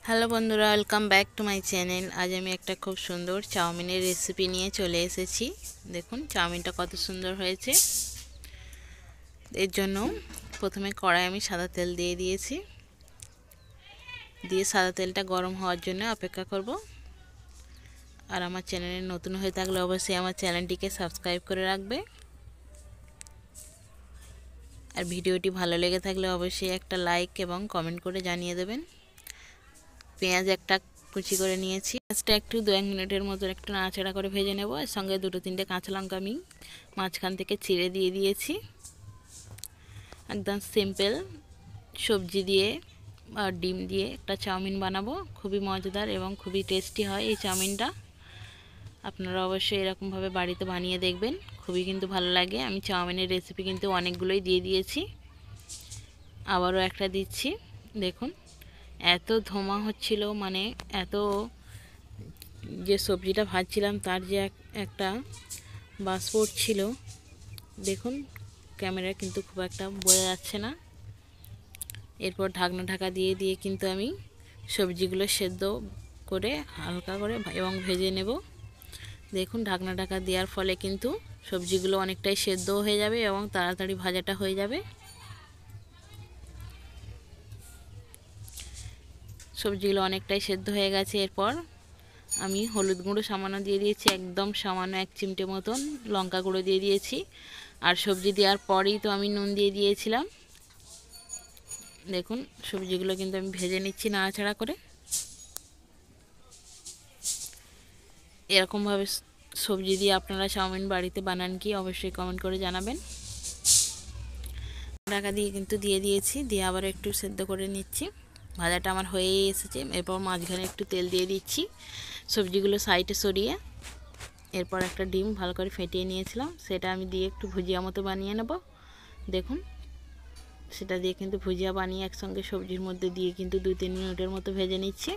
Hello বন্ধুরা, welcome back to my channel. আজ আমি একটা খুব সুন্দর চাউমিনের রেসিপি নিয়ে চলে এসেছি। দেখুন চাউমিনটা কত সুন্দর হয়েছে। এর জন্য প্রথমে কড়াই আমি সাদা তেল দিয়ে দিয়েছি। দিয়ে সাদা তেলটা গরম হওয়ার জন্য অপেক্ষা করব। আর আমার চ্যানেলে নতুন হয়ে থাকলে অবশ্যই আমার চ্যানেলটিকে সাবস্ক্রাইব করে রাখবে। আর ভিডিওটি ভালো লেগে থাকলে অবশ্যই একটা লাইক এবং কমেন্ট করে জানিয়ে দেবেন। পেঁয়াজ একটা কুচি করে নিয়েছি। পেঁয়াজটা একটু 2-1 মিনিটের মতো একটু নাড়াচাড়া করে ভেজে নেব। এর সঙ্গে 2-3টে কাঁচা লঙ্কা আমি মাঝখান থেকে চিড়ে দিয়ে দিয়েছি। একদম সিম্পল সবজি দিয়ে আর ডিম দিয়ে একটা চাউমিন বানাবো। খুবই মজাদার এবং খুবই টেস্টি হয় এই চাউমিনটা। আপনারা অবশ্যই এরকমভাবে বাড়িতে বানিয়ে দেখবেন, খুবই কিন্তু ভালো লাগে। আমি চাউমিনের রেসিপি কিন্তু অনেকগুলোই দিয়ে দিয়েছি, আবারও একটা দিচ্ছি। দেখুন এত ধোঁয়া হচ্ছিল, মানে এত যে সবজিটা ভাজছিলাম তার যে একটা বাষ্প ছিল, দেখুন ক্যামেরা কিন্তু খুব একটা বোঝা যাচ্ছে না। এরপর ঢাকা দিয়ে দিয়ে কিন্তু আমি সবজিগুলো সেদ্ধ করে হালকা করে এবং ভেজে নেব। দেখুন ঢাকা দেওয়ার ফলে কিন্তু সবজিগুলো অনেকটাই সেদ্ধ হয়ে যাবে এবং তাড়াতাড়ি ভাজাটা হয়ে যাবে। সবজিগুলো অনেকটাই সেদ্ধ হয়ে গেছে। এরপর আমি হলুদ গুঁড়ো সামান্য দিয়ে দিয়েছি, একদম সামান্য 1 চিমটে মতন লঙ্কা গুঁড়ো দিয়ে দিয়েছি। আর সবজি দেওয়ার পরেই তো আমি নুন দিয়ে দিয়েছিলাম। দেখুন সবজিগুলো কিন্তু আমি ভেজে নিচ্ছি নাড়াচাড়া করে। এরকমভাবে সবজি দিয়ে আপনারা চাউমিন বাড়িতে বানান কি অবশ্যই কমেন্ট করে জানাবেন। ঢাকা দিয়ে কিন্তু দিয়ে দিয়েছি, দিয়ে আবার একটু সেদ্ধ করে নিচ্ছি। ভাজাটা আমার হয়েই এসেছে। এরপর মাঝখানে একটু তেল দিয়ে দিচ্ছি, সবজিগুলো সাইডে সরিয়ে। এরপর একটা ডিম ভালো করে ফেটিয়ে নিয়েছিলাম, সেটা আমি দিয়ে একটু ভুজিয়া মতো বানিয়ে নেব। দেখুন সেটা দিয়ে কিন্তু ভুজিয়া বানিয়ে একসঙ্গে সবজির মধ্যে দিয়ে কিন্তু 2-3 মিনিটের মতো ভেজে নিচ্ছি।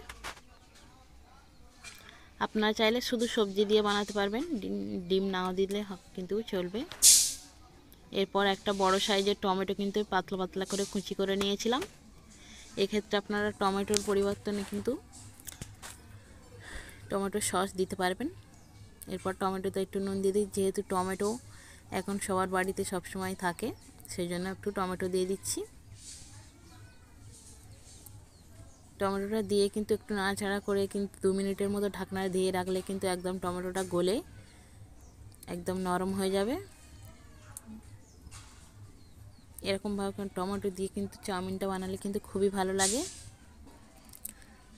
আপনারা চাইলে শুধু সবজি দিয়ে বানাতে পারবেন, ডিম নাও দিলে কিন্তু চলবে। এরপর একটা বড় সাইজের টমেটো কিন্তু পাতলা পাতলা করে কুচি করে নিয়েছিলাম। এক্ষেত্রে আপনারা টমেটোর পরিবর্তনে কিন্তু টমেটো সস দিতে পারবেন। এরপর টমেটোতে একটু নুন দিয়ে দিই, যেহেতু টমেটো এখন সবার বাড়িতে সবসময় থাকে, সেই জন্য একটু টমেটো দিয়ে দিচ্ছি। টমেটোটা দিয়ে কিন্তু একটু নাড়াচাড়া করে কিন্তু 2 মিনিটের মতো ঢাকনা দিয়ে রাখলে কিন্তু একদম টমেটোটা গলে একদম নরম হয়ে যাবে। এরকমভাবে টমেটো দিয়ে কিন্তু চাউমিনটা বানালে কিন্তু খুবই ভালো লাগে।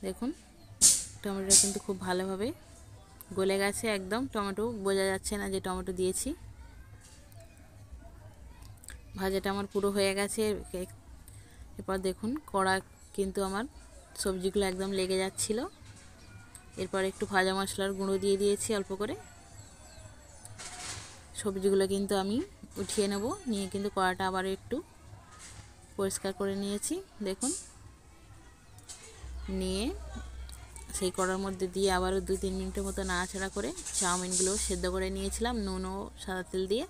দেখুন টমেটোটা কিন্তু খুব ভালোভাবে গলে গেছে, একদম টমেটো বোঝা যাচ্ছে না যে টমেটো দিয়েছি। ভাজাটা আমার পুরো হয়ে গেছে। এরপর দেখুন কড়া কিন্তু আমার সবজিগুলো একদম লেগে যাচ্ছিল। এরপর একটু ভাজা মশলার গুঁড়ো দিয়ে দিয়েছি অল্প করে। সবজিগুলো কিন্তু আমি উঠিয়ে নেব, নিয়ে কিন্তু কড়াটা আবার একটু পরিষ্কার করে নিয়েছি। দেখুন নিয়ে সেই কড়ার মধ্যে দিয়ে আবারও 2-3 মিনিটের মতো নাড়াচাড়া করে চাউমিনগুলো সেদ্ধ করে নিয়েছিলাম নুন ও সাদা তেল দিয়ে,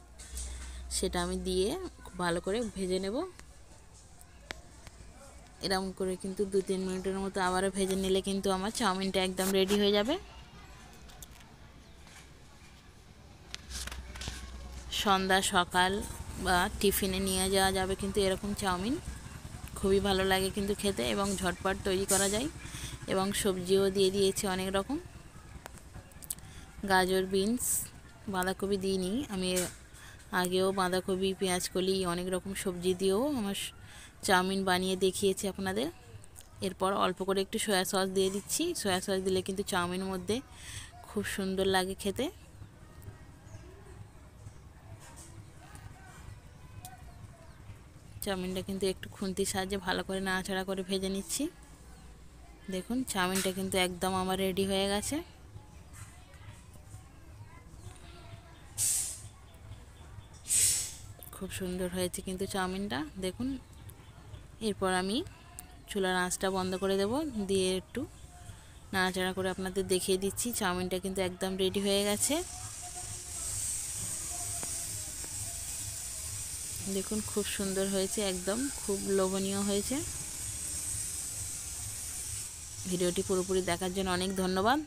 সেটা আমি দিয়ে খুব ভালো করে ভেজে নেব। এরকম করে কিন্তু 2-3 মিনিটের মতো আবারও ভেজে নিলে কিন্তু আমার চাউমিনটা একদম রেডি হয়ে যাবে। সন্ধ্যা সকাল বা টিফিনে নিয়ে যাওয়া যাবে কিন্তু এরকম চাউমিন। খুবই ভালো লাগে কিন্তু খেতে এবং ঝটপট তৈরি করা যায়। এবং সবজিও দিয়ে দিয়েছি অনেক রকম, গাজর, বিনস, বাঁধাকপি দিইনি আমি, আগেও বাঁধাকপি, পেঁয়াজকলি অনেক রকম সবজি দিয়েও আমার চাউমিন বানিয়ে দেখিয়েছি আপনাদের। এরপর অল্প করে একটু সয়া সস দিয়ে দিচ্ছি। সয়া সস দিলে কিন্তু চাউমিনের মধ্যে খুব সুন্দর লাগে খেতে। চাউমিনটা কিন্তু একটু খুন্তির সাহায্যে ভালো করে নাড়াচাড়া করে ভেজে নিচ্ছি। দেখুন চাউমিনটা কিন্তু একদম আমার রেডি হয়ে গেছে। খুব সুন্দর হয়েছে কিন্তু চাউমিনটা দেখুন। এরপর আমি চুলার আঁচটা বন্ধ করে দেব, দিয়ে একটু নাড়াচাড়া করে আপনাদের দেখিয়ে দিচ্ছি। চাউমিনটা কিন্তু একদম রেডি হয়ে গেছে। দেখুন খুব সুন্দর হয়েছে, একদম খুব লোভনীয় হয়েছে। ভিডিওটি পুরোপুরি দেখার জন্য অনেক ধন্যবাদ।